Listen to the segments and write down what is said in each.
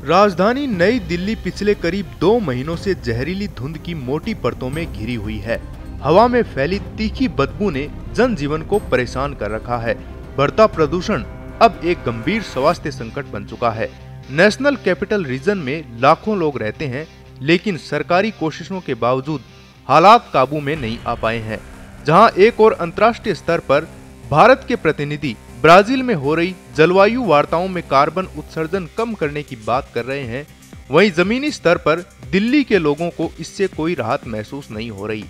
राजधानी नई दिल्ली पिछले करीब 2 महीनों से जहरीली धुंध की मोटी परतों में घिरी हुई है। हवा में फैली तीखी बदबू ने जनजीवन को परेशान कर रखा है। बढ़ता प्रदूषण अब एक गंभीर स्वास्थ्य संकट बन चुका है। नेशनल कैपिटल रीजन में लाखों लोग रहते हैं, लेकिन सरकारी कोशिशों के बावजूद हालात काबू में नहीं आ पाए हैं। जहां एक और अंतर्राष्ट्रीय स्तर पर भारत के प्रतिनिधि ब्राजील में हो रही जलवायु वार्ताओं में कार्बन उत्सर्जन कम करने की बात कर रहे हैं, वहीं जमीनी स्तर पर दिल्ली के लोगों को इससे कोई राहत महसूस नहीं हो रही।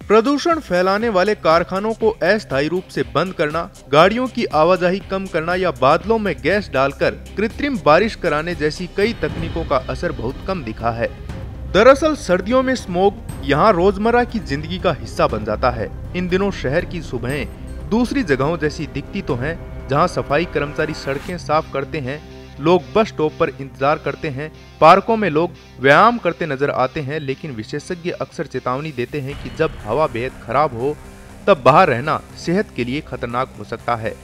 प्रदूषण फैलाने वाले कारखानों को अस्थायी रूप से बंद करना, गाड़ियों की आवाजाही कम करना या बादलों में गैस डालकर कृत्रिम बारिश कराने जैसी कई तकनीकों का असर बहुत कम दिखा है। दरअसल सर्दियों में स्मोग यहाँ रोजमर्रा की जिंदगी का हिस्सा बन जाता है। इन दिनों शहर की सुबहें दूसरी जगहों जैसी दिखती तो हैं, जहां सफाई कर्मचारी सड़कें साफ करते हैं, लोग बस स्टॉप पर इंतजार करते हैं, पार्कों में लोग व्यायाम करते नजर आते हैं, लेकिन विशेषज्ञ अक्सर चेतावनी देते हैं कि जब हवा बेहद खराब हो तब बाहर रहना सेहत के लिए खतरनाक हो सकता है।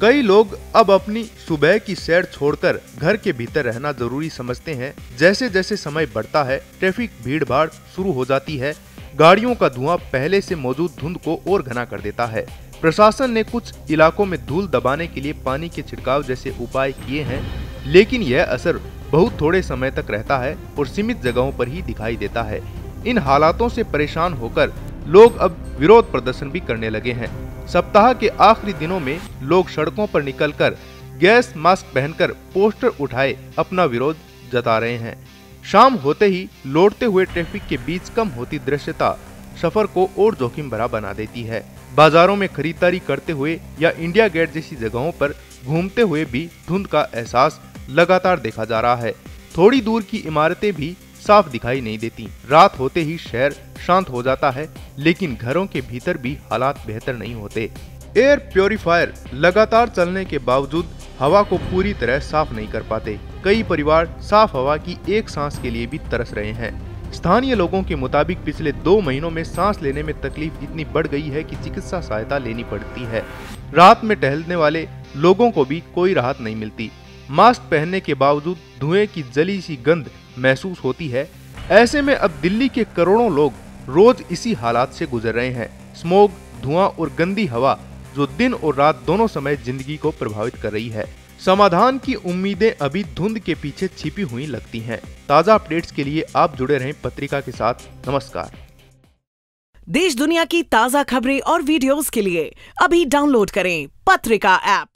कई लोग अब अपनी सुबह की सैर छोड़कर घर के भीतर रहना जरूरी समझते हैं। जैसे जैसे समय बढ़ता है, ट्रैफिक भीड़ भाड़ शुरू हो जाती है, गाड़ियों का धुआं पहले से मौजूद धुंध को और घना कर देता है। प्रशासन ने कुछ इलाकों में धूल दबाने के लिए पानी के छिड़काव जैसे उपाय किए हैं, लेकिन यह असर बहुत थोड़े समय तक रहता है और सीमित जगहों पर ही दिखाई देता है। इन हालातों से परेशान होकर लोग अब विरोध प्रदर्शन भी करने लगे हैं। सप्ताह के आखिरी दिनों में लोग सड़कों पर निकलकर गैस मास्क पहनकर पोस्टर उठाए अपना विरोध जता रहे हैं। शाम होते ही लौटते हुए ट्रैफिक के बीच कम होती दृश्यता सफर को और जोखिम भरा बना देती है। बाजारों में खरीदारी करते हुए या इंडिया गेट जैसी जगहों पर घूमते हुए भी धुंध का एहसास लगातार देखा जा रहा है। थोड़ी दूर की इमारतें भी साफ दिखाई नहीं देती। रात होते ही शहर शांत हो जाता है, लेकिन घरों के भीतर भी हालात बेहतर नहीं होते। एयर प्योरीफायर लगातार चलने के बावजूद हवा को पूरी तरह साफ नहीं कर पाते। कई परिवार साफ हवा की एक सांस के लिए भी तरस रहे हैं। स्थानीय लोगों के मुताबिक पिछले 2 महीनों में सांस लेने में तकलीफ इतनी बढ़ गई है कि चिकित्सा सहायता लेनी पड़ती है। रात में टहलने वाले लोगों को भी कोई राहत नहीं मिलती। मास्क पहनने के बावजूद धुएं की जली सी गंध महसूस होती है। ऐसे में अब दिल्ली के करोड़ों लोग रोज इसी हालात से गुजर रहे हैं। स्मोग, धुआं और गंदी हवा जो दिन और रात दोनों समय जिंदगी को प्रभावित कर रही है। समाधान की उम्मीदें अभी धुंध के पीछे छिपी हुई लगती हैं। ताजा अपडेट्स के लिए आप जुड़े रहें पत्रिका के साथ। नमस्कार। देश दुनिया की ताजा खबरें और वीडियोस के लिए अभी डाउनलोड करें पत्रिका ऐप।